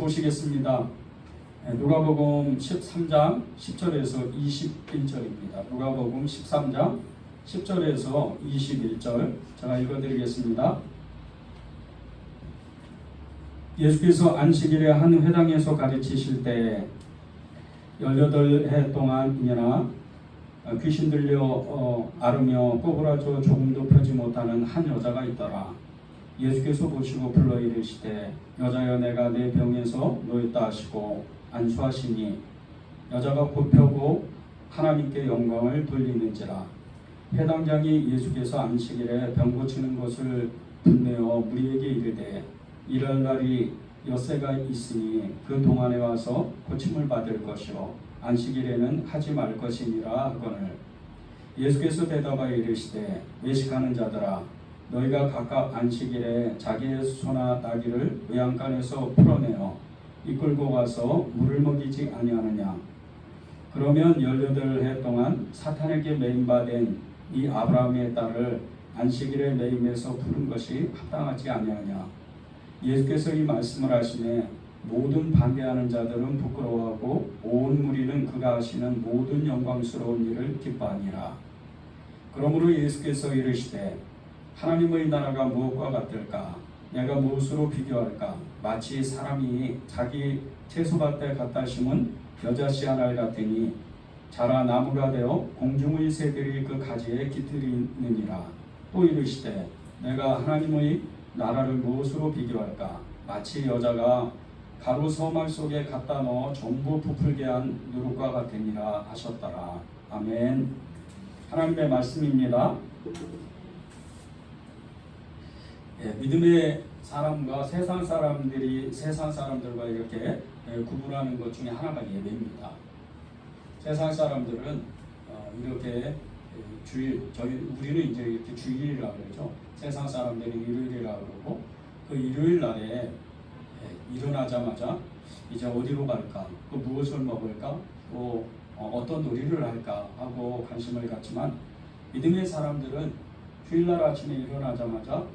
보시겠습니다. 누가복음 13장 10절에서 21절입니다. 누가복음 13장 10절에서 21절 제가 읽어드리겠습니다. 예수께서 안식일에 한 회당에서 가르치실 때 18해 동안이나 귀신 들려 앓으며 꼬부라져 조금도 펴지 못하는 한 여자가 있더라. 예수께서 보시고 불러 이르시되 여자여 내가 내 병에서 놓였다 하시고 안수하시니 여자가 곧 펴고 하나님께 영광을 돌리는지라. 회당장이 예수께서 안식일에 병 고치는 것을 분내어 무리에게 이르되 이럴 날이 엿새가 있으니 그 동안에 와서 고침을 받을 것이요 안식일에는 하지 말 것이니라 하거늘. 예수께서 대답하여 이르시되 외식하는 자들아 너희가 각각 안식일에 자기의 소나 나귀를 외양간에서 풀어내어 이끌고 가서 물을 먹이지 아니하느냐. 그러면 18해 동안 사탄에게 매임받은 이 아브라함의 딸을 안식일에 매임해서 부른 것이 합당하지 아니하냐. 예수께서 이 말씀을 하시매 모든 반대하는 자들은 부끄러워하고 온 무리는 그가 하시는 모든 영광스러운 일을 기뻐하니라. 그러므로 예수께서 이르시되 하나님의 나라가 무엇과 같을까? 내가 무엇으로 비교할까? 마치 사람이 자기 채소밭에 갖다 심은 겨자씨 하나를 같으니 자라 나무가 되어 공중의 새들이 그 가지에 깃들이느니라. 또 이르시되 내가 하나님의 나라를 무엇으로 비교할까? 마치 여자가 가루 서말 속에 갖다 넣어 전부 부풀게 한 누룩과 같으니라 하셨더라. 아멘. 하나님의 말씀입니다. 믿음의 사람과 세상 사람들과 이렇게 구분하는 것 중에 하나가 예배입니다. 세상 사람들은 이렇게 우리는 이제 이렇게 주일이라고 그러죠. 세상 사람들은 일요일이라고 그러고 그 일요일 날에 일어나자마자 이제 어디로 갈까, 또 무엇을 먹을까, 또 어떤 놀이를 할까 하고 관심을 갖지만 믿음의 사람들은 주일날 아침에 일어나자마자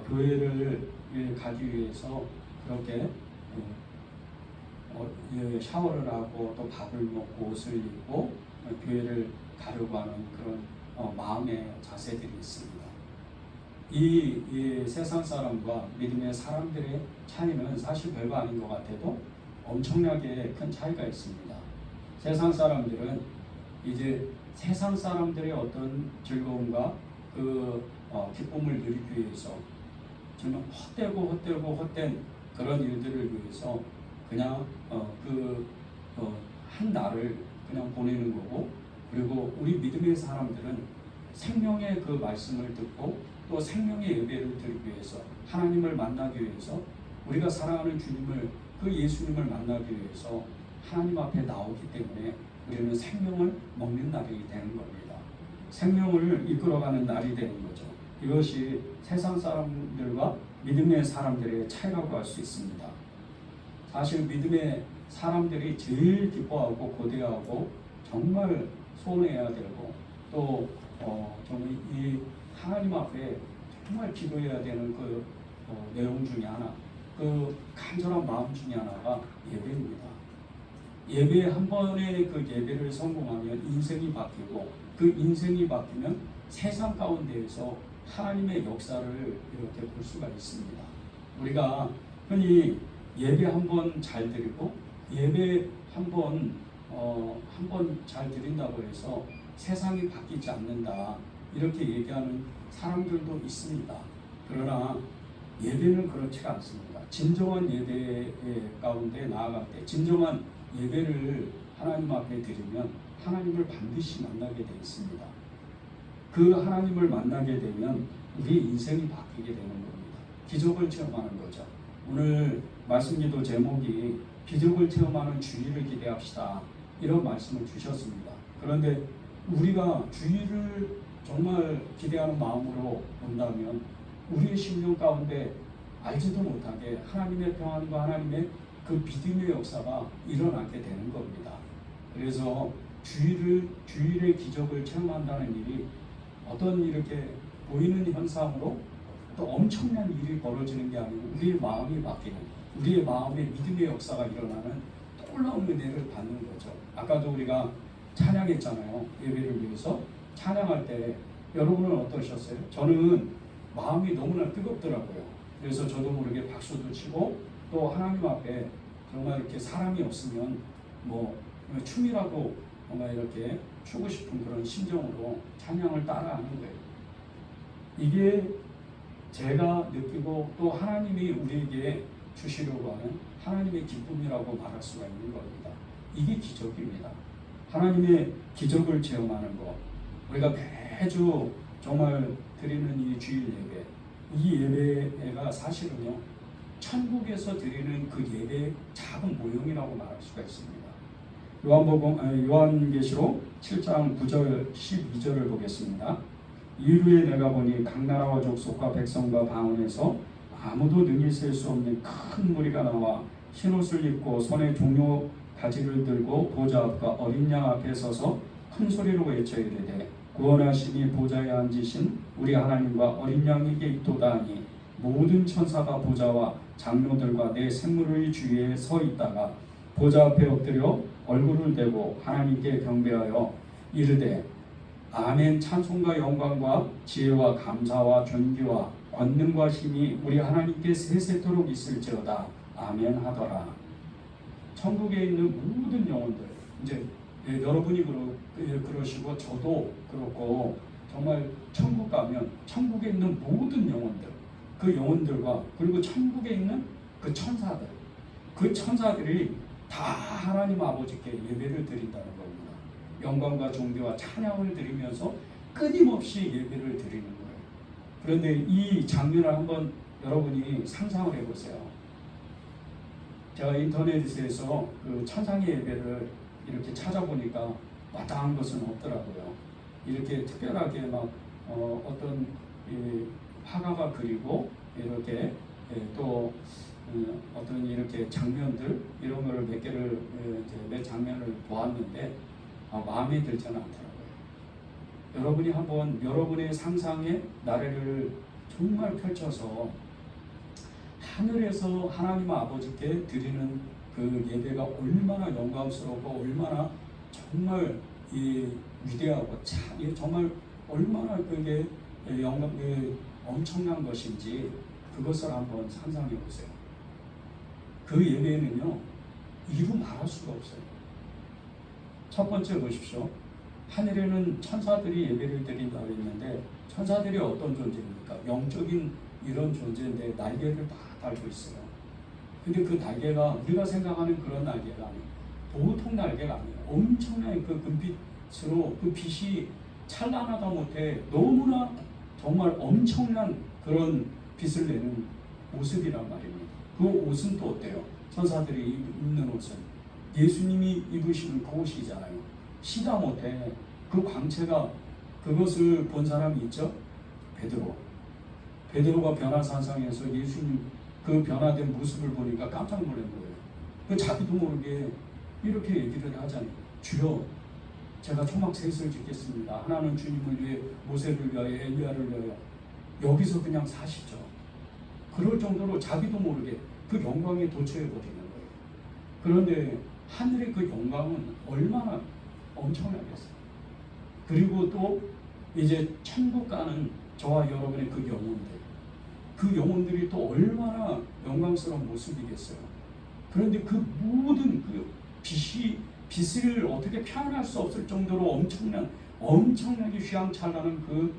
교회를 가기 위해서 그렇게 샤워를 하고 또 밥을 먹고 옷을 입고 교회를 가려고 하는 그런 마음의 자세들이 있습니다. 이 세상 사람과 믿음의 사람들의 차이는 사실 별거 아닌 것 같아도 엄청나게 큰 차이가 있습니다. 세상 사람들은 이제 세상 사람들의 어떤 즐거움과 그 기쁨을 누리기 위해서 정말 헛된 그런 일들을 위해서 그냥 한 날을 그냥 보내는 거고, 그리고 우리 믿음의 사람들은 생명의 그 말씀을 듣고 또 생명의 예배를 드리기 위해서 하나님을 만나기 위해서 우리가 사랑하는 주님을 그 예수님을 만나기 위해서 하나님 앞에 나오기 때문에 우리는 생명을 먹는 날이 되는 겁니다. 생명을 이끌어가는 날이 되는 거죠. 이것이 세상 사람들과 믿음의 사람들의 차이라고 할 수 있습니다. 사실 믿음의 사람들이 제일 기뻐하고 고대하고 정말 소원해야 되고 또 정말 이 하나님 앞에 정말 기도해야 되는 그 내용 중에 하나, 그 간절한 마음 중에 하나가 예배입니다. 예배 한 번의 그 예배를 성공하면 인생이 바뀌고 그 인생이 바뀌면 세상 가운데에서 하나님의 역사를 이렇게 볼 수가 있습니다. 우리가 흔히 예배 한 번 잘 드리고 예배 한 번 잘 드린다고 해서 세상이 바뀌지 않는다 이렇게 얘기하는 사람들도 있습니다. 그러나 예배는 그렇지가 않습니다. 진정한 예배 가운데 나아갈 때 진정한 예배를 하나님 앞에 드리면 하나님을 반드시 만나게 되어 있습니다. 그 하나님을 만나게 되면 우리 인생이 바뀌게 되는 겁니다. 기적을 체험하는 거죠. 오늘 말씀기도 제목이 기적을 체험하는 주일을 기대합시다 이런 말씀을 주셨습니다. 그런데 우리가 주일을 정말 기대하는 마음으로 본다면 우리의 심령 가운데 알지도 못하게 하나님의 평안과 하나님의 그 믿음의 역사가 일어나게 되는 겁니다. 그래서 주일의 기적을 체험한다는 일이 어떤 이렇게 보이는 현상으로 또 엄청난 일이 벌어지는 게 아니고 우리의 마음이 바뀌는, 우리의 마음에 믿음의 역사가 일어나는 놀라운 은혜를 받는 거죠. 아까도 우리가 찬양했잖아요. 예배를 위해서 찬양할 때 여러분은 어떠셨어요? 저는 마음이 너무나 뜨겁더라고요. 그래서 저도 모르게 박수도 치고 또 하나님 앞에 정말 이렇게 사람이 없으면 뭐 춤이라도 뭔가 이렇게 추고 싶은 그런 심정으로 찬양을 따라하는 거예요. 이게 제가 느끼고 또 하나님이 우리에게 주시려고 하는 하나님의 기쁨이라고 말할 수가 있는 겁니다. 이게 기적입니다. 하나님의 기적을 체험하는 것. 우리가 매주 정말 드리는 이 주일 예배, 이 예배가 사실은요 천국에서 드리는 그 예배의 작은 모형이라고 말할 수가 있습니다. 요한계시록 7장 9절 12절을 보겠습니다. 이후에 내가 보니 각 나라와 족속과 백성과 방언에서 아무도 능히 셀 수 없는 큰 무리가 나와 흰옷을 입고 손에 종려 가지를 들고 보좌 앞과 어린 양 앞에 서서 큰 소리로 외쳐 이르되 구원하시니 보좌에 앉으신 우리 하나님과 어린 양에게 있도다 하니 모든 천사가 보좌와 장로들과 내 생물의 주위에 서 있다가 보좌 앞에 엎드려 얼굴을 대고 하나님께 경배하여 이르되 아멘. 찬송과 영광과 지혜와 감사와 존귀와 권능과 힘이 우리 하나님께 세세토록 있을지어다. 아멘 하더라. 천국에 있는 모든 영혼들, 이제 여러분이 그러시고 저도 그렇고 정말 천국 가면 천국에 있는 모든 영혼들, 그 영혼들과 그리고 천국에 있는 그 천사들, 그 천사들이 다 하나님 아버지께 예배를 드린다는 겁니다. 영광과 존귀와 찬양을 드리면서 끊임없이 예배를 드리는 거예요. 그런데 이 장면을 한번 여러분이 상상을 해보세요. 제가 인터넷에서 그 천상의 예배를 이렇게 찾아보니까 마땅한 것은 없더라고요. 이렇게 특별하게 막 어떤 화가가 그리고 이렇게 또 어떤 이렇게 장면들 이런 거를 몇 개를 몇 장면을 보았는데 마음에 들지는 않더라고요. 여러분이 한번 여러분의 상상의 나래를 정말 펼쳐서 하늘에서 하나님 아버지께 드리는 그 예배가 얼마나 영광스럽고 얼마나 정말 위대하고 정말 얼마나 그게 엄청난 것인지 그것을 한번 상상해 보세요. 그 예배는요 이루 말할 수가 없어요. 첫 번째 보십시오. 하늘에는 천사들이 예배를 드린다고 했는데 천사들이 어떤 존재입니까? 영적인 이런 존재인데 날개를 다 달고 있어요. 근데 그 날개가 우리가 생각하는 그런 날개가 아니에요. 보통 날개가 아니에요. 엄청난 그 금빛으로 그 빛이 찬란하다 못해 너무나 정말 엄청난 그런 빛을 내는 모습이란 말입니다. 그 옷은 또 어때요? 천사들이 입는 옷은 예수님이 입으시는 그 옷이잖아요. 시다 못해 그 광채가 그것을 본 사람이 있죠? 베드로가 변화산상에서 예수님 그 변화된 모습을 보니까 깜짝 놀란 거예요. 그 자기도 모르게 이렇게 얘기를 하잖아요. 주여, 제가 초막 셋을 짓겠습니다. 하나는 주님을 위해 모세를 위하여 엘리야를 위하여. 여기서 그냥 사시죠. 그럴 정도로 자기도 모르게 그 영광에 도처해 버리는 거예요. 그런데 하늘의 그 영광은 얼마나 엄청나겠어요. 그리고 또 이제 천국 가는 저와 여러분의 그 영혼들이 또 얼마나 영광스러운 모습이겠어요. 그런데 그 모든 그 빛을 어떻게 표현할 수 없을 정도로 엄청나게 휘황찬란한 그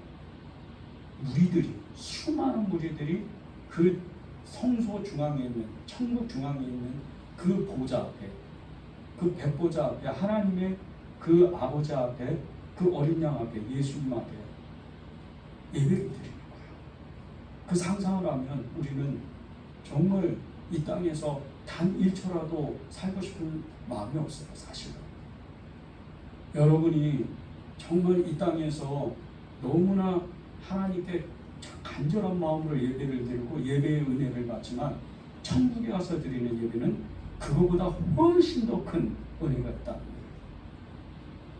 무리들이, 수많은 무리들이 그 성소 중앙에 있는, 천국 중앙에 있는 그 보좌 앞에, 그 백보좌 앞에, 하나님의 그 아버지 앞에, 그 어린 양 앞에, 예수님 앞에 예배를 드리는 거예요. 그 상상을 하면 우리는 정말 이 땅에서 단 1초라도 살고 싶은 마음이 없어요, 사실은. 여러분이 정말 이 땅에서 너무나 하나님께 간절한 마음으로 예배를 드리고 예배의 은혜를 받지만 천국에 가서 드리는 예배는 그거보다 훨씬 더 큰 은혜가 있다.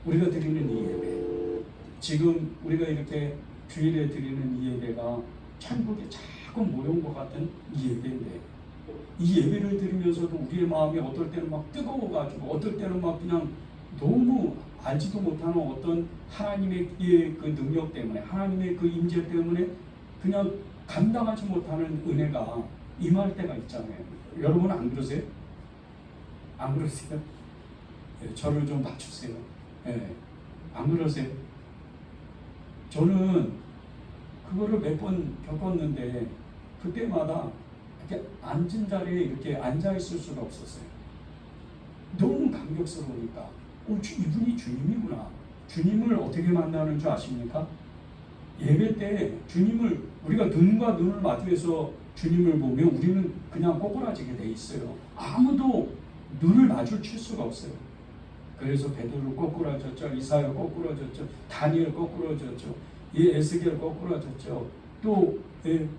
우리가 드리는 이 예배, 지금 우리가 이렇게 주일에 드리는 이 예배가 천국의 작은 모형과 같은 이 예배인데 이 예배를 드리면서도 우리의 마음이 어떨 때는 막 뜨거워가지고 어떨 때는 막 그냥 너무 알지도 못하는 어떤 하나님의 그 능력 때문에 하나님의 그 임재 때문에 그냥 감당하지 못하는 은혜가 임할 때가 있잖아요. 여러분 안 그러세요? 안 그러세요? 네, 저를 좀 맞추세요. 네, 안 그러세요? 저는 그거를 몇 번 겪었는데 그때마다 이렇게 앉은 자리에 이렇게 앉아 있을 수가 없었어요. 너무 감격스러우니까 이분이 주님이구나. 주님을 어떻게 만나는 줄 아십니까? 예배 때 주님을 우리가 눈과 눈을 마주해서 주님을 보면 우리는 그냥 꼬꾸라지게 돼 있어요. 아무도 눈을 마주칠 수가 없어요. 그래서 베드로 꼬꾸라졌죠. 이사야 꼬꾸라졌죠. 다니엘 꼬꾸라졌죠. 에스겔 꼬꾸라졌죠. 또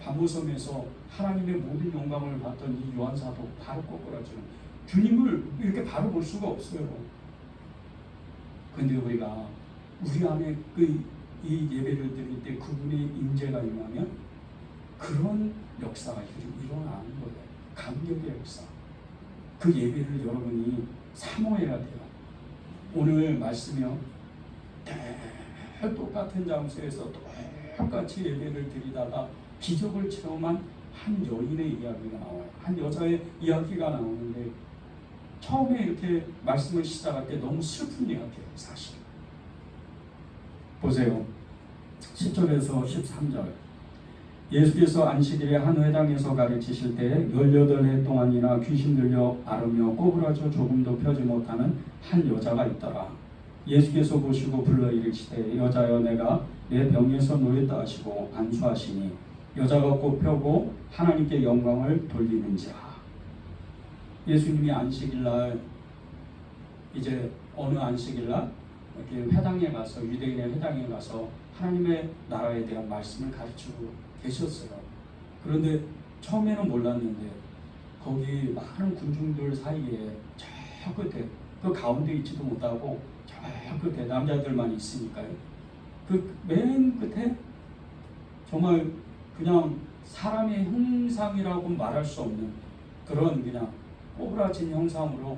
밤무섬에서 하나님의 모든 영광을 봤던 이 요한사도 바로 꼬꾸라지는 주님을 이렇게 바로 볼 수가 없어요. 근데 우리가 우리 안에 이 예배를 드릴 때 그분의 임재가 임하면 그런 역사가 일어나는 거예요. 감격의 역사. 그 예배를 여러분이 사모해야 돼요. 오늘 말씀이요. 똑같은 장소에서 똑같이 예배를 드리다가 기적을 체험한 한 여인의 이야기가 나와요. 한 여자의 이야기가 나오는데 처음에 이렇게 말씀을 시작할 때 너무 슬픈 이야기예요. 사실 보세요. 10절에서 13절 예수께서 안식일에 한 회당에서 가르치실 때 18해 동안이나 귀신 들려 앓으며 꼬부라져 조금도 펴지 못하는 한 여자가 있더라. 예수께서 보시고 불러 이르시되 여자여 내가 내 병에서 놓였다 하시고 안수하시니 여자가 곧 펴고 하나님께 영광을 돌리는지라. 예수님이 안식일날 이제 어느 안식일날 이렇게 회당에 가서 유대인의 회당에 가서 하나님의 나라에 대한 말씀을 가르치고 계셨어요. 그런데 처음에는 몰랐는데 거기 많은 군중들 사이에 저 끝에 그 가운데 있지도 못하고 저 끝에 남자들만 있으니까요. 그 맨 끝에 정말 그냥 사람의 형상이라고 말할 수 없는 그런 그냥 꼬부라진 형상으로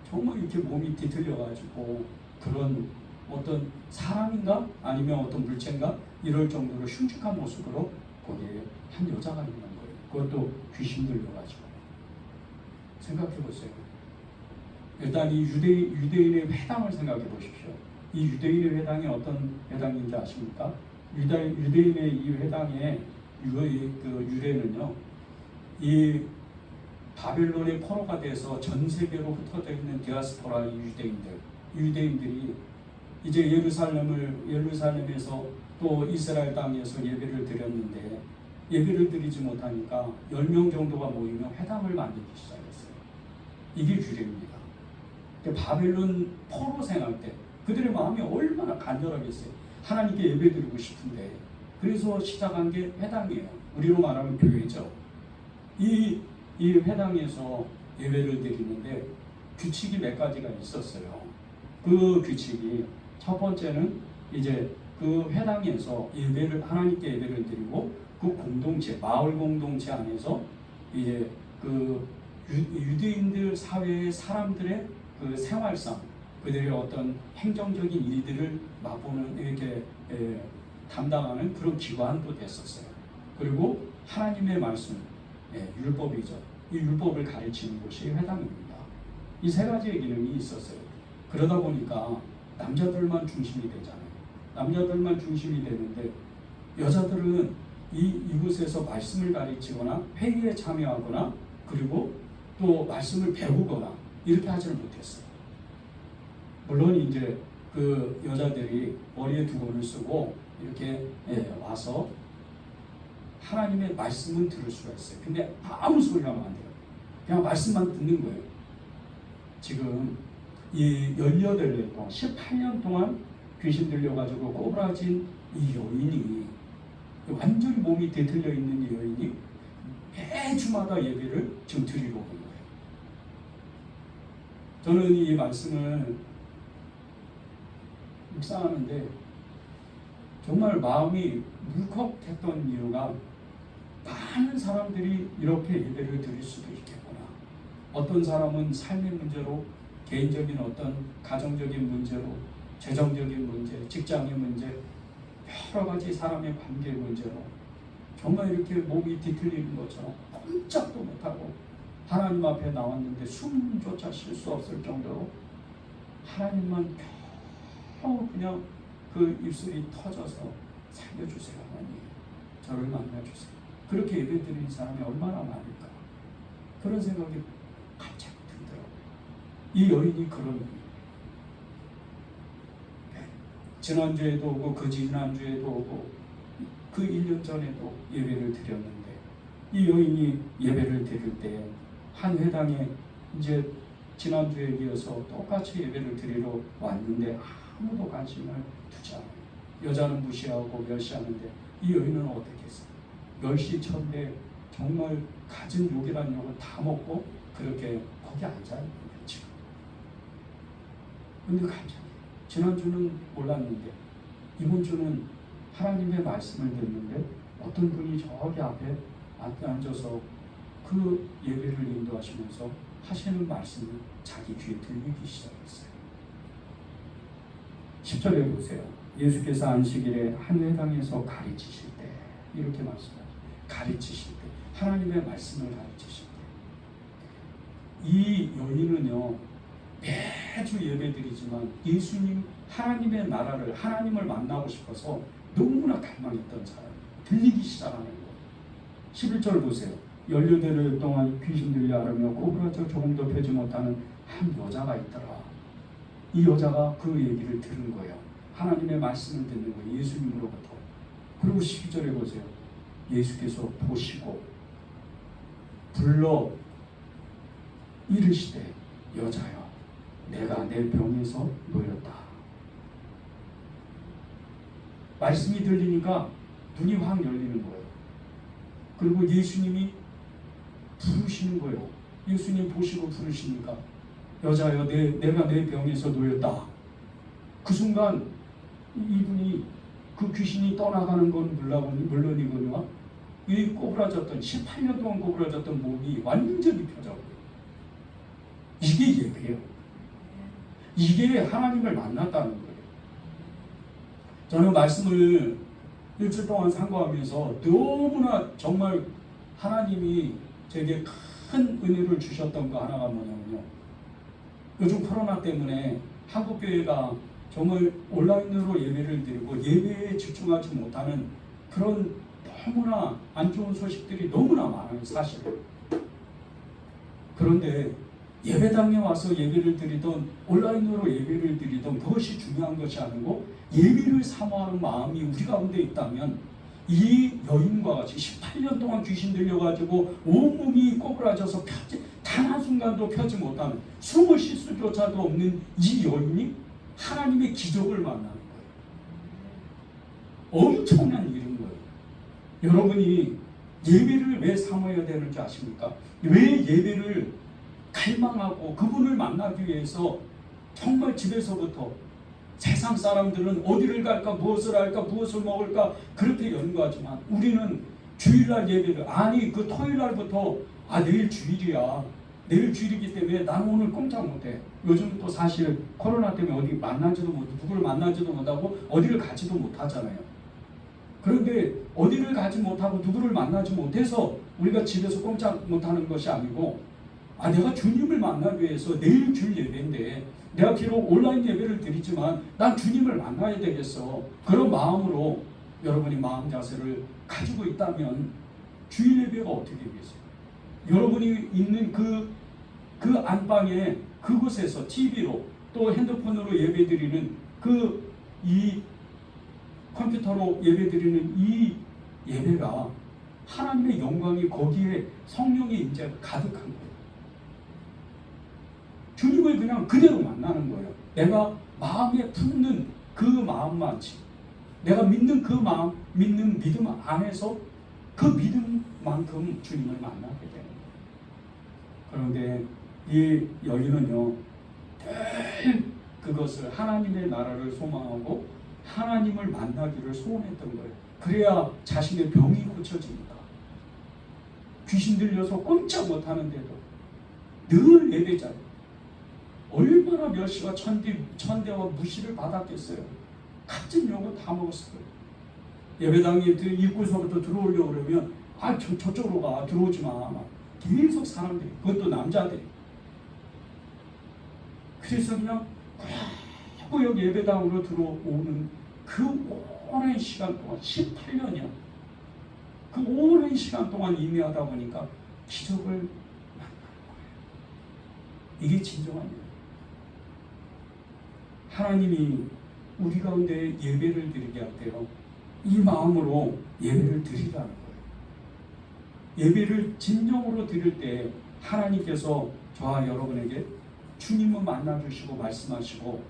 정말 이렇게 몸이 뒤틀려가지고 그런 어떤 사람인가 아니면 어떤 물체인가 이럴 정도로 흉측한 모습으로 거기에 한 여자가 있는 거예요. 그것도 귀신 들려가지고. 생각해 보세요. 일단 이 유대인의 회당을 생각해 보십시오. 이 유대인의 회당이 어떤 회당인지 아십니까? 유대인의 이 회당의 그 유래는요, 이 바벨론의 포로가 돼서 전 세계로 흩어져 있는 디아스포라 유대인들이 이제 예루살렘에서 또 이스라엘 땅에서 예배를 드렸는데 예배를 드리지 못하니까 10명 정도가 모이면 회당을 만들기 시작했어요. 이게 유래입니다. 바벨론 포로 생활 때 그들의 마음이 얼마나 간절하겠어요. 하나님께 예배드리고 싶은데 그래서 시작한 게 회당이에요. 우리로 말하면 교회죠. 이 회당에서 예배를 드리는데 규칙이 몇 가지가 있었어요. 그 규칙이 첫 번째는 이제 그 회당에서 하나님께 예배를 드리고 그 공동체, 마을 공동체 안에서 이제 그 유대인들 사회의 사람들의 그 생활상 그들의 어떤 행정적인 일들을 맛보는 이렇게 담당하는 그런 기관도 됐었어요. 그리고 하나님의 말씀, 율법이죠. 이 율법을 가르치는 곳이 회당입니다. 이 세 가지의 기능이 있었어요. 그러다 보니까 남자들만 중심이 되잖아요. 남자들만 중심이 되는데 여자들은 이곳에서 말씀을 가르치거나 회의에 참여하거나 그리고 또 말씀을 배우거나 이렇게 하지를 못했어요. 물론 이제 그 여자들이 머리에 두건을 쓰고 이렇게 와서 하나님의 말씀은 들을 수가 있어요. 근데 아무 소리 하면 안 돼요. 그냥 말씀만 듣는 거예요. 지금 이 18년 동안 18년 동안 귀신 들려가지고 꼬부라진 이 여인이 완전히 몸이 뒤틀려 있는 이 여인이 매주마다 예배를 지금 드리러 오는 거예요. 저는 이 말씀을 묵상하는데 정말 마음이 울컥했던 이유가 많은 사람들이 이렇게 예배를 드릴 수도 있겠다. 어떤 사람은 삶의 문제로, 개인적인 어떤 가정적인 문제로, 재정적인 문제, 직장의 문제, 여러 가지 사람의 관계 문제로 정말 이렇게 몸이 뒤틀리는 것처럼 꼼짝도 못하고 하나님 앞에 나왔는데 숨조차 쉴 수 없을 정도로 하나님만 겨우 그냥 그 입술이 터져서 살려주세요 하나님, 저를 만나주세요. 그렇게 예배드리는 사람이 얼마나 많을까, 그런 생각이 갑자기 들더라고요. 이 여인이 그런 분이에요. 지난주에도 오고 그 지난주에도 오고 그 1년 전에도 예배를 드렸는데, 이 여인이 예배를 드릴 때 한 회당에 이제 지난주에 이어서 똑같이 예배를 드리러 왔는데 아무도 관심을 두지 않아요. 여자는 무시하고 멸시하는데 이 여인은 어떻게 했어요? 멸시 천대 정말 가진 욕이란 욕을 다 먹고 그렇게 거기 앉아있는 거예요 지금. 근데 갑자기 지난주는 몰랐는데 이번 주는 하나님의 말씀을 듣는데 어떤 분이 저기 앞에 앉아서 그 예배를 인도하시면서 하시는 말씀이 자기 귀에 들리기 시작했어요. 10절에 보세요. 예수께서 안식일에 한 회당에서 가르치실 때 이렇게 말씀하죠. 가르치실 때, 하나님의 말씀을 가르치실 때, 이 여인은요 매주 예배드리지만 예수님, 하나님의 나라를, 하나님을 만나고 싶어서 너무나 갈망했던 사람, 들리기 시작하는 거예요. 11절 보세요. 연료대를 동안 귀신 들려 앓으며 꼬부라져 조금도 펴지 못하는 한 여자가 있더라. 이 여자가 그 얘기를 들은 거예요. 하나님의 말씀을 듣는 거예요. 예수님으로부터. 그리고 12절에 보세요. 예수께서 보시고 불러 이르시되 여자여 내가 내 병에서 놓였다. 말씀이 들리니까 눈이 확 열리는 거예요. 그리고 예수님이 부르시는 거예요. 예수님 보시고 부르시니까 여자여 내가 내 병에서 놓였다. 그 순간 이분이, 그 귀신이 떠나가는 건 물론이거니와 이 꼬부라졌던 18년 동안 꼬부라졌던 몸이 완전히 펴져버려요. 이게 예배예요. 이게 하나님을 만났다는 거예요. 저는 말씀을 일주일 동안 상고하면서 너무나 정말 하나님이 제게 큰 은혜를 주셨던 거 하나가 뭐냐면요, 요즘 코로나 때문에 한국교회가 정말 온라인으로 예배를 드리고 예배에 집중하지 못하는 그런 너무나 안 좋은 소식들이 너무나 많아요 사실. 그런데 예배당에 와서 예배를 드리던 온라인으로 예배를 드리던 그것이 중요한 것이 아니고 예배를 사모하는 마음이 우리 가운데 있다면 이 여인과 같이 18년 동안 귀신 들려가지고 온몸이 꼬부라져서 단 한순간도 펴지 못하는, 숨을 쉴 수조차도 없는 이 여인이 하나님의 기적을 만나는 거예요. 엄청난 일인 거예요. 여러분이 예배를 왜 사모해야 되는지 아십니까? 왜 예배를 갈망하고 그분을 만나기 위해서 정말 집에서부터, 세상 사람들은 어디를 갈까, 무엇을 할까, 무엇을 먹을까 그렇게 연구하지만 우리는 주일날 예배를, 아니 그 토요일날부터 내일 주일이야, 내일 주일이기 때문에 나는 오늘 꼼짝 못해. 요즘 또 사실 코로나 때문에 어디 만나지도 못하고 누구를 만나지도 못하고 어디를 가지도 못하잖아요. 그런데 어디를 가지 못하고 누구를 만나지 못해서 우리가 집에서 꼼짝 못하는 것이 아니고, 내가 주님을 만나기 위해서 내일 주일 예배인데 내가 비록 온라인 예배를 드리지만 난 주님을 만나야 되겠어. 그런 마음으로 여러분이 마음 자세를 가지고 있다면 주일 예배가 어떻게 되겠어요? 여러분이 있는 그 안방에, 그곳에서 TV로 또 핸드폰으로 예배드리는 이 컴퓨터로 예배드리는 이 예배가 하나님의 영광이, 거기에 성령의 임재가 가득한 거예요. 주님을 그냥 그대로 만나는 거예요. 내가 마음에 품는 그 마음만치, 내가 믿는 그 마음, 믿는 믿음 안에서 그 믿음만큼 주님을 만나게 되는 거예요. 그런데 이 여인은요, 늘 그것을, 하나님의 나라를 소망하고 하나님을 만나기를 소원했던 거예요. 그래야 자신의 병이 고쳐집니다. 귀신 들려서 꼼짝 못하는데도 늘 예배자예요. 얼마나 멸시와 천대와 무시를 받았겠어요. 같은 욕을 다 먹었을 거예요. 예배당에 입구서부터 들어오려고 그러면 저쪽으로 가, 들어오지 마. 막 계속 사람들이, 그것도 남자들이. 그래서 그냥 꾸역 예배당으로 들어오는 그 오랜 시간 동안, 18년이야. 그 오랜 시간 동안 인내하다 보니까 기적을 만나는 거예요. 이게 진정한 일. 하나님이 우리 가운데 예배를 드리게 할 때요, 이 마음으로 예배를 드리라는 거예요. 예배를 진정으로 드릴 때 하나님께서 저와 여러분에게 주님은 만나주시고 말씀하시고,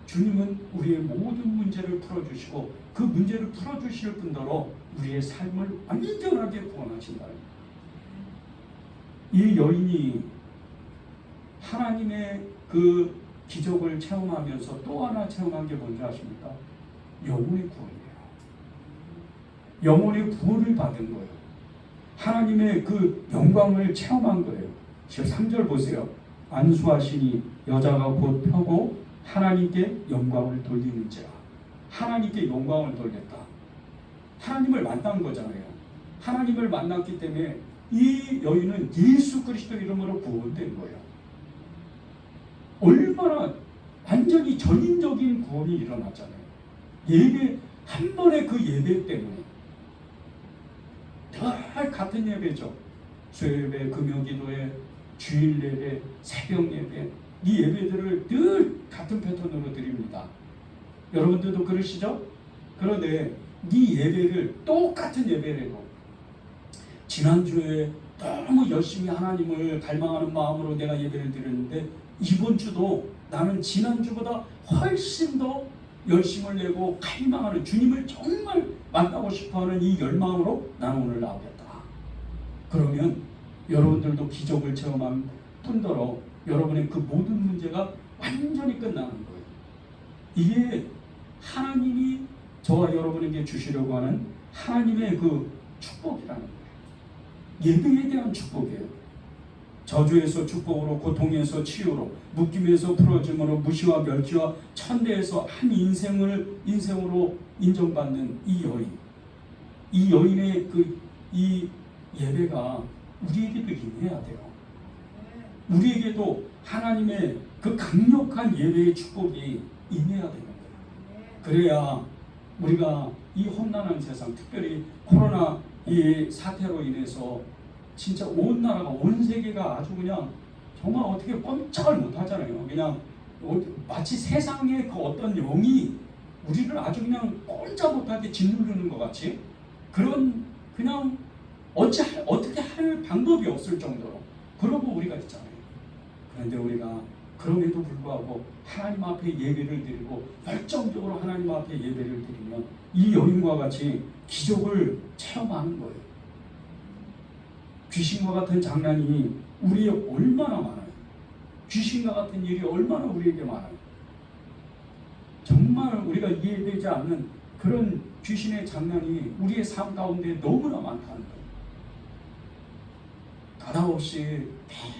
주님은 우리의 모든 문제를 풀어주시고, 그 문제를 풀어주실 뿐더러 우리의 삶을 완전하게 구원하신다는 거예요. 이 여인이 하나님의 그 기적을 체험하면서 또 하나 체험한 게 뭔지 아십니까? 영혼의 구원이에요. 영혼의 구원을 받은 거예요. 하나님의 그 영광을 체험한 거예요. 13절 보세요. 안수하시니 여자가 곧 펴고 하나님께 영광을 돌리는지라. 하나님께 영광을 돌렸다. 하나님을 만난 거잖아요. 하나님을 만났기 때문에 이 여인은 예수 그리스도 이름으로 구원된 거예요. 얼마나 완전히 전인적인 구원이 일어났잖아요. 예배, 한 번의 그 예배 때문에. 늘 같은 예배죠. 수요예배, 금요기도회, 주일 예배, 새벽 예배, 이 예배들을 늘 같은 패턴으로 드립니다. 여러분들도 그러시죠? 그런데 이 예배를 똑같은 예배라고, 지난주에 너무 열심히 하나님을 갈망하는 마음으로 내가 예배를 드렸는데, 이번 주도 나는 지난주보다 훨씬 더 열심을 내고 갈망하는, 주님을 정말 만나고 싶어하는 이 열망으로 나는 오늘 나오겠다. 그러면 여러분들도 기적을 체험한 뿐더러 여러분의 그 모든 문제가 완전히 끝나는 거예요. 이게 하나님이 저와 여러분에게 주시려고 하는 하나님의 그 축복이라는 거예요. 예배에 대한 축복이에요. 저주에서 축복으로, 고통에서 치유로, 묶임에서 풀어짐으로, 무시와 멸시와 천대에서 한 인생으로 인정받는 이 여인. 이 여인의 이 예배가 우리에게도 임해야 돼요. 우리에게도 하나님의 그 강력한 예배의 축복이 임해야 되는 거예요. 그래야 우리가 이 험난한 세상, 특별히 코로나 이 사태로 인해서 진짜 온 나라가, 온 세계가 아주 그냥 정말 어떻게 꼼짝을 못 하잖아요. 그냥 마치 세상의 그 어떤 영이 우리를 아주 그냥 꼼짝 못하게 짓누르는 것 같이, 그런 그냥 어떻게 할 방법이 없을 정도로 그러고 우리가 있잖아요. 그런데 우리가 그럼에도 불구하고 하나님 앞에 예배를 드리고 열정적으로 하나님 앞에 예배를 드리면 이 여인과 같이 기적을 체험하는 거예요. 귀신과 같은 장난이 우리에 얼마나 많아요. 귀신과 같은 일이 얼마나 우리에게 많아요. 정말 우리가 이해되지 않는 그런 귀신의 장난이 우리의 삶 가운데 너무나 많다는 거예요. 까닭없이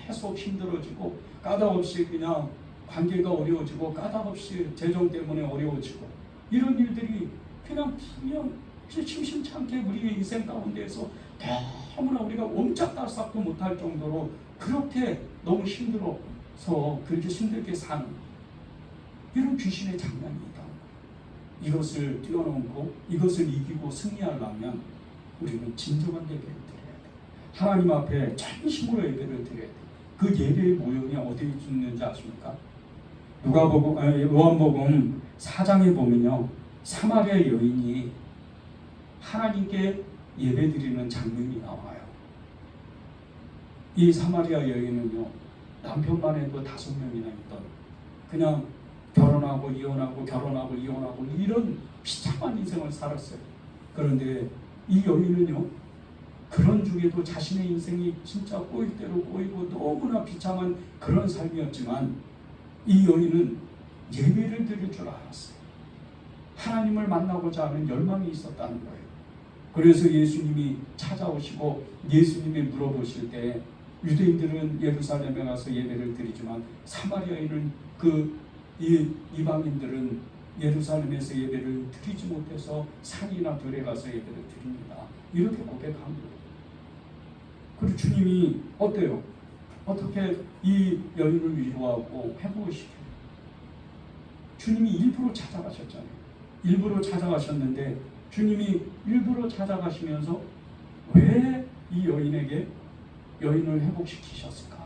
계속 힘들어지고, 까닭없이 그냥 관계가 어려워지고, 까닭없이 재정 때문에 어려워지고, 이런 일들이 그냥 심심치 않게 우리의 인생 가운데에서 너무나 우리가 옴짝달싹도 못할 정도로 그렇게 너무 힘들어서 그렇게 힘들게 사는 이런 귀신의 장난이 있다. 이것을 뛰어넘고 이것을 이기고 승리하려면 우리는 진정한 예배를 드려야 돼. 하나님 앞에 전심으로 예배를 드려야 돼. 그 예배의 모형이 어디에 있는지 아십니까? 요한복음 4장에 보면요, 사마리아 여인이 하나님께 예배드리는 장면이 나와요. 이 사마리아 여인은요, 남편만 해도 5명이나 있던, 그냥 결혼하고 이혼하고 결혼하고 이혼하고 이런 비참한 인생을 살았어요. 그런데 이 여인은요, 그런 중에도 자신의 인생이 진짜 꼬일 대로 꼬이고 너무나 비참한 그런 삶이었지만, 이 여인은 예배를 드릴 줄 알았어요. 하나님을 만나고자 하는 열망이 있었다는 거예요. 그래서 예수님이 찾아오시고 예수님이 물어보실 때 유대인들은 예루살렘에 가서 예배를 드리지만 사마리아인은 이방인들은 예루살렘에서 예배를 드리지 못해서 산이나 들에 가서 예배를 드립니다. 이렇게 고백한 거예요. 그리고 주님이 어때요? 어떻게 이 여인을 위로하고 회복을 시켜요? 주님이 일부러 찾아가셨잖아요. 일부러 찾아가셨는데 주님이 일부러 찾아가시면서 왜 이 여인을 회복시키셨을까?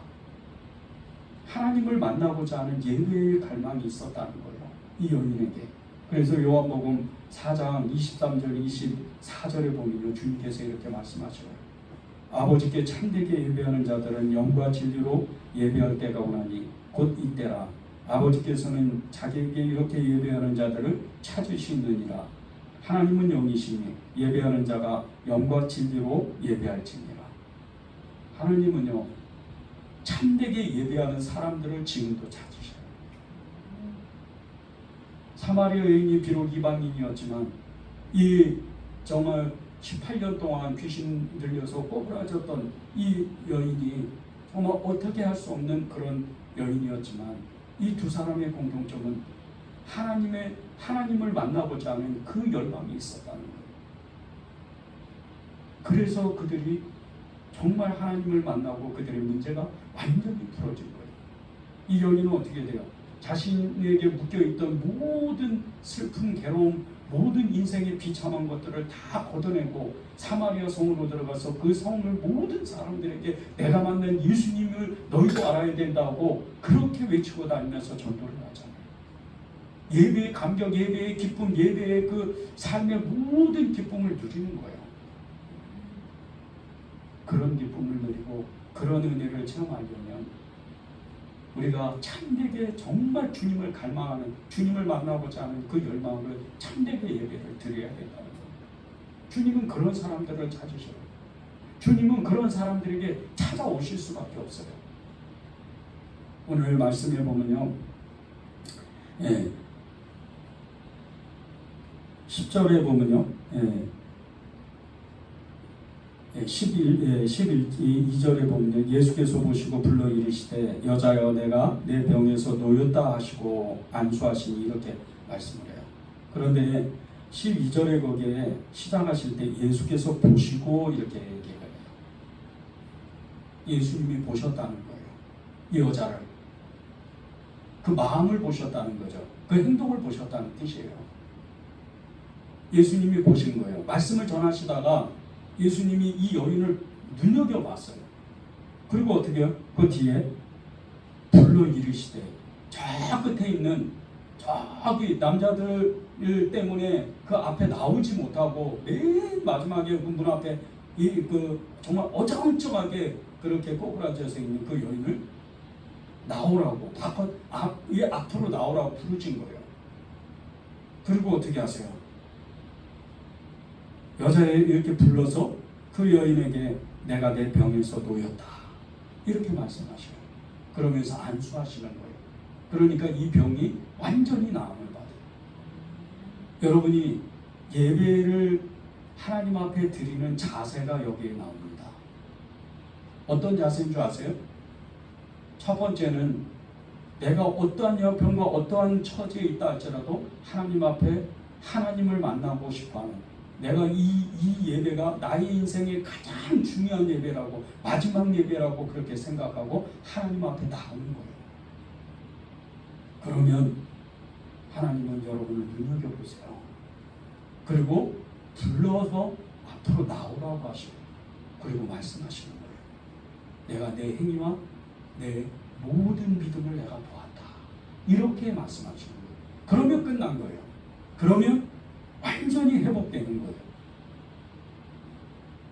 하나님을 만나고자 하는 예배의 갈망이 있었다는 거예요. 이 여인에게. 그래서 요한복음 4장 23절 24절에 보면요, 주님께서 이렇게 말씀하셔요. 아버지께 참되게 예배하는 자들은 영과 진리로 예배할 때가 오나니 곧 이때라. 아버지께서는 자기에게 이렇게 예배하는 자들을 찾으시느니라. 하나님은 영이시니 예배하는 자가 영과 진리로 예배할지니라. 하나님은요, 참되게 예배하는 사람들을 지금도 찾으셔요. 사마리아 여인이 비록 이방인이었지만 이 정말 18년 동안 귀신 들려서 꼬부라졌던 이 여인이 정말 어떻게 할 수 없는 그런 여인이었지만 이 두 사람의 공통점은 하나님을 만나고자 하는 그 열망이 있었다는 거예요. 그래서 그들이 정말 하나님을 만나고 그들의 문제가 완전히 풀어진 거예요. 이 여인은 어떻게 돼요? 자신에게 묶여있던 모든 슬픔, 괴로움, 모든 인생의 비참한 것들을 다 걷어내고 사마리아 성으로 들어가서 그 성을 모든 사람들에게 내가 만난 예수님을 너희도 알아야 된다고 그렇게 외치고 다니면서 전도를 하잖아요. 예배의 감격, 예배의 기쁨, 예배의 그 삶의 모든 기쁨을 누리는 거예요. 그런 기쁨을 누리고 그런 은혜를 체험하려면 우리가 참되게 정말 주님을 갈망하는, 주님을 만나고자 하는 그 열망으로 참되게 예배를 드려야 된다는 거예요. 주님은 그런 사람들을 찾으셔요. 주님은 그런 사람들에게 찾아오실 수밖에 없어요. 오늘 말씀해 보면요, 10절에 보면요, 12절에 보면 예수께서 보시고 불러 이르시되 여자여 내가 내 병에서 놓였다 하시고 안수하시니 이렇게 말씀을 해요. 그런데 12절에 거기에 시작하실 때 예수께서 보시고 이렇게 얘기해요. 예수님이 보셨다는 거예요. 이 여자를. 그 마음을 보셨다는 거죠. 그 행동을 보셨다는 뜻이에요. 예수님이 보신 거예요. 말씀을 전하시다가 예수님이 이 여인을 눈여겨봤어요. 그리고 어떻게 해요? 그 뒤에 불러 이르시되 저 끝에 있는 저기 남자들 때문에 그 앞에 나오지 못하고 맨 마지막에 그 문 앞에 정말 어정쩡하게 그렇게 꼬부라져서 있는 그 여인을 나오라고 앞으로 나오라고 부르신 거예요. 그리고 어떻게 하세요? 여자를 이렇게 불러서 그 여인에게 내가 내 병에서 놓였다 이렇게 말씀하셔요. 그러면서 안수하시는 거예요. 그러니까 이 병이 완전히 나음을 받아요. 여러분이 예배를 하나님 앞에 드리는 자세가 여기에 나옵니다. 어떤 자세인 줄 아세요? 첫 번째는 내가 어떠한 형편과 어떠한 처지에 있다 할지라도 하나님 앞에 하나님을 만나고 싶어하는, 내가 이 예배가 나의 인생의 가장 중요한 예배라고, 마지막 예배라고 그렇게 생각하고 하나님 앞에 나오는 거예요. 그러면 하나님은 여러분을 눈여겨보세요. 그리고 불러서 앞으로 나오라고 하시고 그리고 말씀하시는 거예요. 내가 내 행위와 내 모든 믿음을 내가 보았다. 이렇게 말씀하시는 거예요. 그러면 끝난 거예요. 그러면 완전히 회복되는 거예요.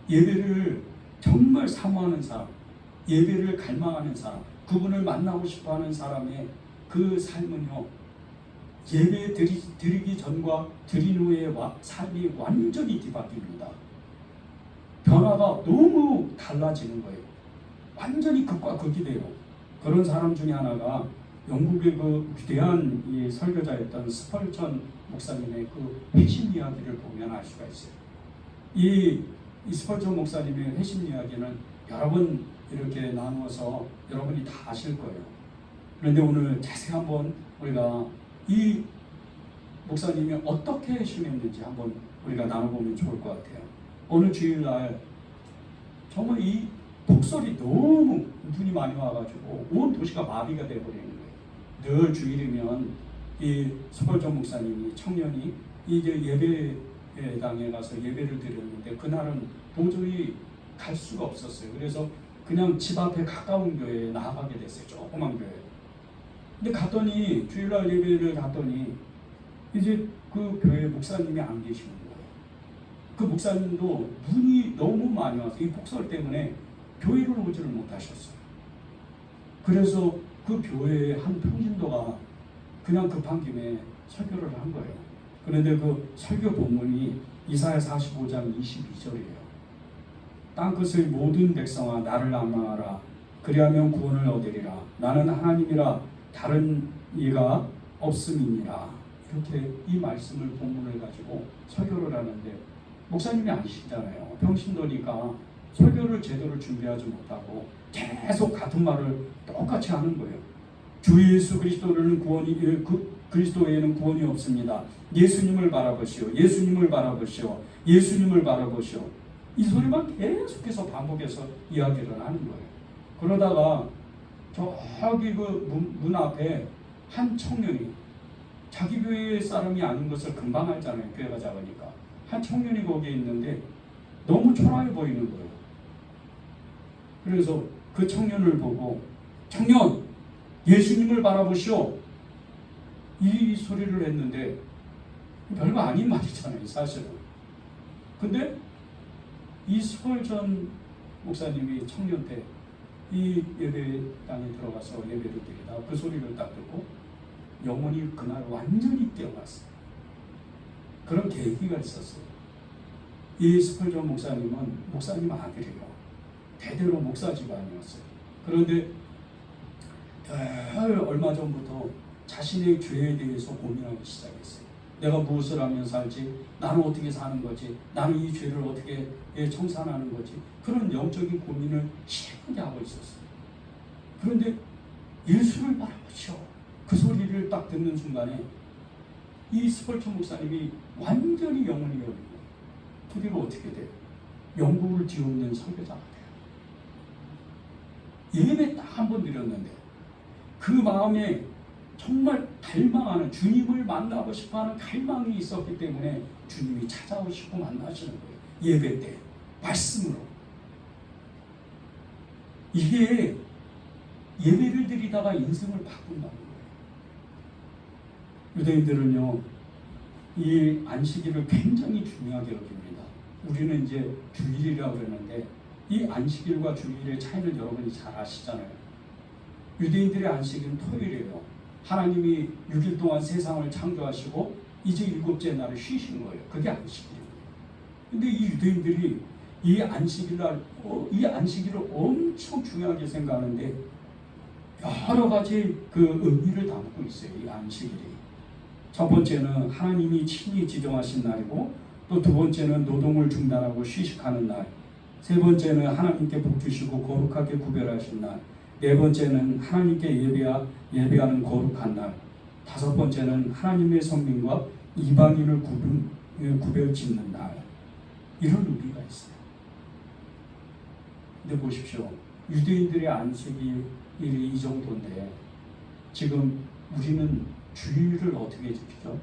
예배를 정말 사모하는 사람, 예배를 갈망하는 사람, 그분을 만나고 싶어하는 사람의 그 삶은요, 예배 드리기 전과 드린 후의 삶이 완전히 뒤바뀝니다. 변화가 너무 달라지는 거예요. 완전히 극과 극이 돼요. 그런 사람 중에 하나가 영국의 그 위대한 이 설교자였던 스펄전 목사님의 그 회심 이야기를 보면 알 수가 있어요. 이 스펄전 목사님의 회심 이야기는 여러 번 이렇게 나누어서 여러분이 다 아실 거예요. 그런데 오늘 자세히 한번 우리가 이 목사님이 어떻게 심했는지 한번 우리가 나눠보면 좋을 것 같아요. 어느 주일날 정말 이 폭설이 너무 눈이 많이 와가지고 온 도시가 마비가 돼버리는 거예요. 늘 주일이면 이 서벌정 목사님이 청년이 이제 예배당에 가서 예배를 드렸는데 그날은 도저히 갈 수가 없었어요. 그래서 그냥 집 앞에 가까운 교회에 나가게 됐어요. 조그만 교회. 근데 갔더니 주일날 예배를 갔더니 이제 그 교회 목사님이 안 계시는 거예요. 그 목사님도 눈이 너무 많이 와서 이 폭설 때문에 교회를 오지를 못하셨어요. 그래서 그 교회의 한 평신도가 그냥 급한 김에 설교를 한 거예요. 그런데 그 설교 본문이 이사야 45장 22절이에요. 땅끝의 모든 백성아 나를 악망하라. 그리하면 구원을 얻으리라. 나는 하나님이라 다른 이가 없음이니라. 이렇게 이 말씀을 본문을 가지고 설교를 하는데 목사님이 아니시잖아요. 평신도니까 설교를 제대로 준비하지 못하고 계속 같은 말을 똑같이 하는 거예요. 주 예수 그리스도는 그리스도에는 구원이 없습니다. 예수님을 바라보시오. 예수님을 바라보시오. 예수님을 바라보시오. 이 소리만 계속해서 반복해서 이야기를 하는 거예요. 그러다가 저기 그 문 앞에 한 청년이 자기 교회 사람이 아닌 것을 금방 알잖아요. 교회가 작으니까. 한 청년이 거기에 있는데 너무 초라해 보이는 거예요. 그래서 그 청년을 보고 청년 예수님을 바라보시오. 이 소리를 했는데 별거 아닌 말이잖아요. 사실은. 근데 이 서울전 목사님이 청년 때 이 예배당에 들어가서 예배를 드리다 그 소리를 딱 듣고 영혼이 그날 완전히 뛰어갔어요. 그런 계기가 있었어요. 이 스펄전 목사님은 목사님 아들이에요. 대대로 목사 집안이었어요. 그런데 얼마 전부터 자신의 죄에 대해서 고민하기 시작했어요. 내가 무엇을 하면 살지? 나는 어떻게 사는 거지? 나는 이 죄를 어떻게 청산하는 거지? 그런 영적인 고민을 심하게 하고 있었어요. 그런데 예수를 바라보시오. 그 소리를 딱 듣는 순간에 이 스펄천 목사님이 완전히 영혼이 열린 거예요. 그리고 어떻게 돼요? 영국을 뒤엎는 선교자가 돼요. 예배 딱 한 번 드렸는데 그 마음에 정말 갈망하는 주님을 만나고 싶어하는 갈망이 있었기 때문에 주님이 찾아오시고 만나시는 거예요. 예배 때 말씀으로. 이게 예배를 드리다가 인생을 바꾼다는 거예요. 유대인들은요 이 안식일을 굉장히 중요하게 여깁니다. 우리는 이제 주일이라고 그러는데 이 안식일과 주일의 차이는 여러분이 잘 아시잖아요. 유대인들의 안식일은 토요일이에요. 하나님이 6일 동안 세상을 창조하시고 이제 일곱째 날을 쉬신 거예요. 그게 안식일이에요. 근데 이 유대인들이 이 안식일을 엄청 중요하게 생각하는데 여러 가지 그 의미를 담고 있어요. 이 안식일이. 첫 번째는 하나님이 친히 지정하신 날이고 또 두 번째는 노동을 중단하고 휴식하는 날. 세 번째는 하나님께 복 주시고 거룩하게 구별하신 날. 네 번째는 하나님께 예배하는 거룩한 날. 다섯 번째는 하나님의 선민과 이방인을 구별 짓는 날. 이런 의미가 있어요. 근데 보십시오. 유대인들의 안식일이 이 정도인데 지금 우리는 주일을 어떻게 지키죠?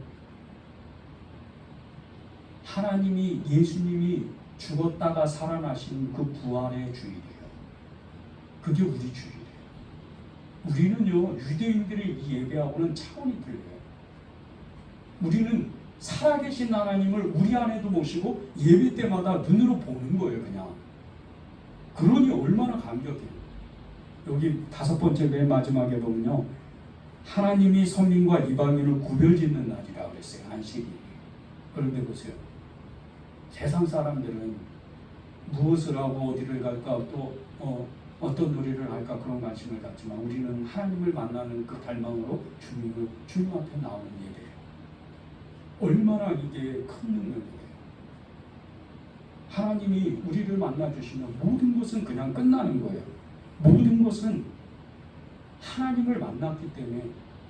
하나님이 예수님이 죽었다가 살아나신 그 부활의 주일이에요. 그게 우리 주일이에요. 우리는요 유대인들의 이 예배하고는 차원이 틀려요. 우리는 살아계신 하나님을 우리 안에도 모시고 예배 때마다 눈으로 보는 거예요. 그냥. 그러니 얼마나 감격해요. 여기 다섯 번째 맨 마지막에 보면요 하나님이 선민과 이방인을 구별짓는 날이라고 그랬어요. 안식일. 그런데 보세요. 세상 사람들은 무엇을 하고 어디를 갈까 또 어떤 놀이를 할까 그런 관심을 갖지만 우리는 하나님을 만나는 그 갈망으로 주님 앞에 나오는 예배예요. 얼마나 이게 큰 능력이에요. 하나님이 우리를 만나주시면 모든 것은 그냥 끝나는 거예요. 모든 것은 하나님을 만났기 때문에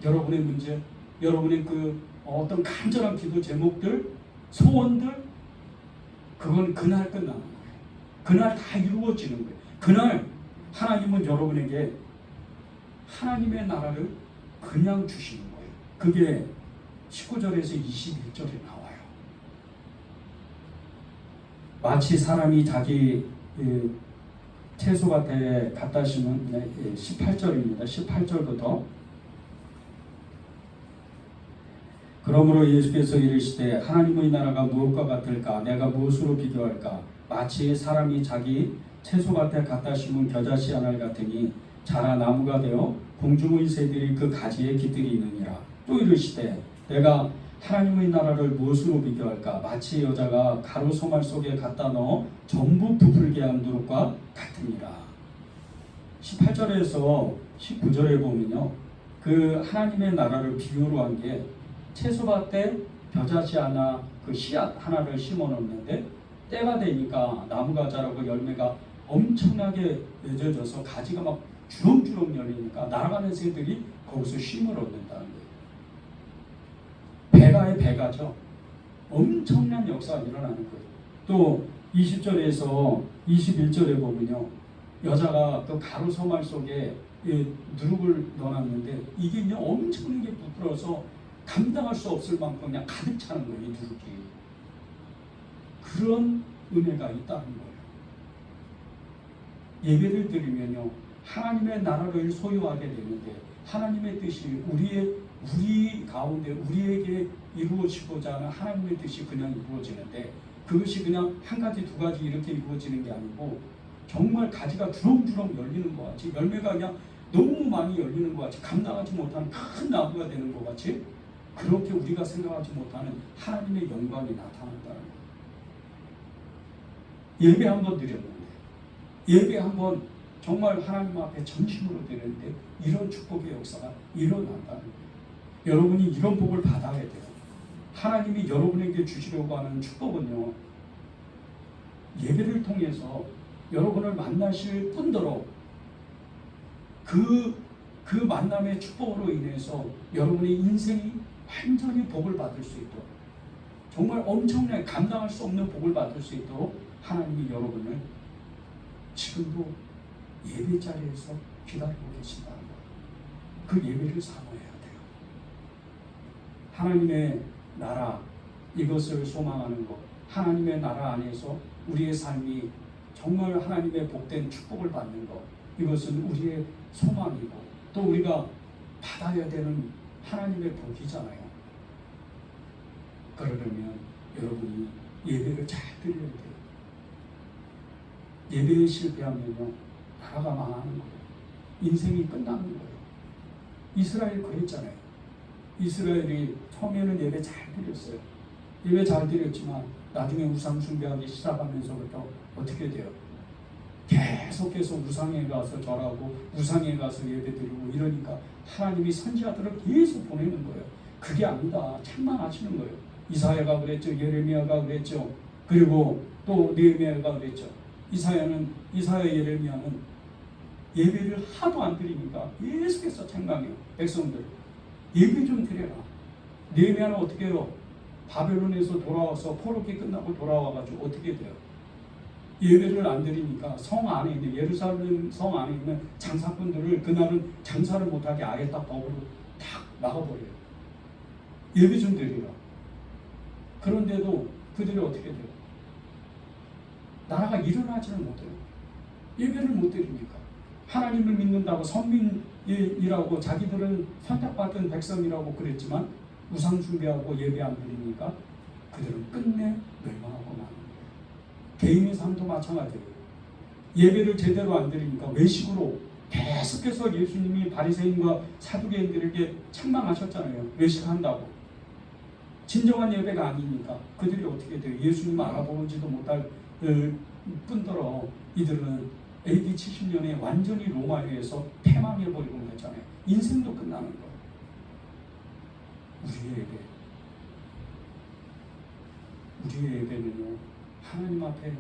여러분의 문제, 여러분의 그 어떤 간절한 기도 제목들, 소원들, 그건 그날 끝나는 거예요. 그날 다 이루어지는 거예요. 그날 하나님은 여러분에게 하나님의 나라를 그냥 주시는 거예요. 그게 19절에서 21절에 나와요. 마치 사람이 자기 채소밭에 갖다 심은 18절입니다. 18절부터 그러므로 예수께서 이르시되 하나님의 나라가 무엇과 같을까? 내가 무엇으로 비교할까? 마치 사람이 자기 채소밭에 갖다 심은 겨자씨 하나 같으니 자라 나무가 되어 공중의 새들이 그 가지에 깃들이 있느니라. 또 이르시되 내가 하나님의 나라를 무엇으로 비교할까? 마치 여자가 가루 소말 속에 갖다 넣어 전부 부풀게 한 누룩과 같으니라. 18절에서 19절에 보면요, 그 하나님의 나라를 비유로 한 게 채소밭에 겨자씨 하나, 그 씨앗 하나를 심어 놓는데 때가 되니까 나무가 자라고 열매가 엄청나게 맺어져서 가지가 막 주렁주렁 열리니까 날아가는 새들이 거기서 쉼을 얻는다는 거예요. 배가의 배가죠. 엄청난 역사가 일어나는 거예요. 또 20절에서 21절에 보면요, 여자가 그 가루 소말 속에 누룩을 넣어놨는데 이게 그냥 엄청나게 부풀어서 감당할 수 없을 만큼 그냥 가득 차는 거예요. 이 누룩이. 그런 은혜가 있다는 거예요. 예배를 드리면요, 하나님의 나라를 소유하게 되는데 하나님의 뜻이 우리 가운데 우리에게 이루어지고자 하는 하나님의 뜻이 그냥 이루어지는데, 그것이 그냥 한 가지 두 가지 이렇게 이루어지는 게 아니고 정말 가지가 주렁주렁 열리는 것 같이, 열매가 그냥 너무 많이 열리는 것 같이, 감당하지 못하는 큰 나무가 되는 것 같이, 그렇게 우리가 생각하지 못하는 하나님의 영광이 나타난다는 거예요. 예배 한번 드렸는데, 예배 한번 정말 하나님 앞에 전심으로 드렸는데 이런 축복의 역사가 일어난다는 거예요. 여러분이 이런 복을 받아야 돼요. 하나님이 여러분에게 주시려고 하는 축복은요, 예배를 통해서 여러분을 만나실 뿐더러 그 만남의 축복으로 인해서 여러분의 인생이 완전히 복을 받을 수 있도록, 정말 엄청나게 감당할 수 없는 복을 받을 수 있도록 하나님이 여러분을 지금도 예배 자리에서 기다리고 계신다는 거예요. 그 예배를 사모해야 돼요. 하나님의 나라, 이것을 소망하는 것, 하나님의 나라 안에서 우리의 삶이 정말 하나님의 복된 축복을 받는 것, 이것은 우리의 소망이고 또 우리가 받아야 되는 하나님의 복이잖아요. 그러려면 여러분이 예배를 잘 드려야 돼요. 예배에 실패하면요, 나라가 망하는 거예요. 인생이 끝나는 거예요. 이스라엘 그랬잖아요. 이스라엘이 처음에는 예배 잘 드렸어요. 예배 잘 드렸지만 나중에 우상 숭배하기 시작하면서부터 어떻게 돼요? 계속해서 우상에 가서 절하고 우상에 가서 예배 드리고 이러니까 하나님이 선지자들을 계속 보내는 거예요. 그게 아니다, 책망하시는 거예요. 이사야가 그랬죠. 예레미야가 그랬죠. 그리고 또 느헤미야가 그랬죠. 이사야, 예레미야는 예배를 하도 안 드리니까 계속해서 책망해요. 백성들 예배 좀 드려라. 느헤미야는 어떻게 해요? 바벨론에서 돌아와서 포로기 끝나고 돌아와가지고 어떻게 돼요? 예배를 안 드리니까 성 안에 있는, 예루살렘 성 안에 있는 장사꾼들을 그날은 장사를 못하게 아예 딱 법으로 탁 막아버려요. 예배 좀 드리라. 그런데도 그들이 어떻게 돼요? 나라가 일어나지는 못해요. 예배를 못 드리니까. 하나님을 믿는다고 선민이라고 자기들은 선택받은 백성이라고 그랬지만 우상 숭배하고 예배 안 드리니까 그들은 끝내 멸망하고 마는 거예요. 개인의 삶도 마찬가지예요. 예배를 제대로 안 드리니까 외식으로 계속해서 예수님이 바리새인과 사두개인들에게 책망하셨잖아요. 외식한다고. 진정한 예배가 아니니까 그들이 어떻게 돼요? 예수님 알아보지도 못할 뿐더러 이들은 AD 70년에 완전히 로마에서 패망해버리고 했잖아요. 인생도 끝나는 거예요. 우리의 예배는요, 하나님 앞에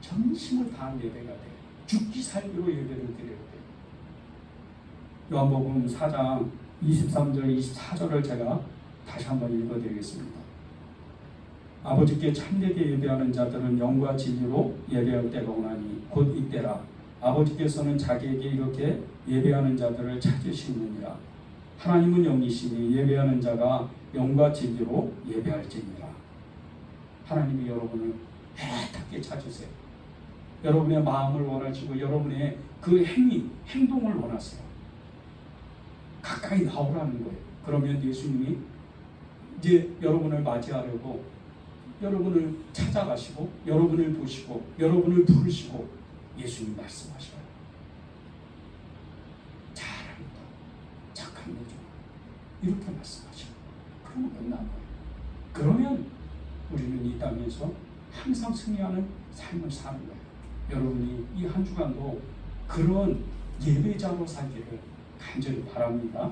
전심을 다한 예배가 돼. 죽기 살기로 예배를 드려야 돼. 요한복음 4장 23절 24절을 제가 다시 한번 읽어드리겠습니다. 아버지께 참되게 예배하는 자들은 영과 진리로 예배할 때가 오나니 곧 이때라. 아버지께서는 자기에게 이렇게 예배하는 자들을 찾으시느니라. 하나님은 영이시니 예배하는 자가 영과 진리로 예배할지니라. 하나님이 여러분을 애타게 찾으세요. 여러분의 마음을 원하시고 여러분의 그 행동을 원하세요. 가까이 나오라는 거예요. 그러면 예수님이 이제 여러분을 맞이하려고 여러분을 찾아가시고 여러분을 보시고 여러분을 부르시고 예수님 말씀하셔요. 잘합니다. 착한 여종. 이렇게 말씀하셔요. 그러면 끝난 거예요. 그러면 우리는 이 땅에서 항상 승리하는 삶을 사는 거예요. 여러분이 이 한 주간도 그런 예배자로 살기를 간절히 바랍니다.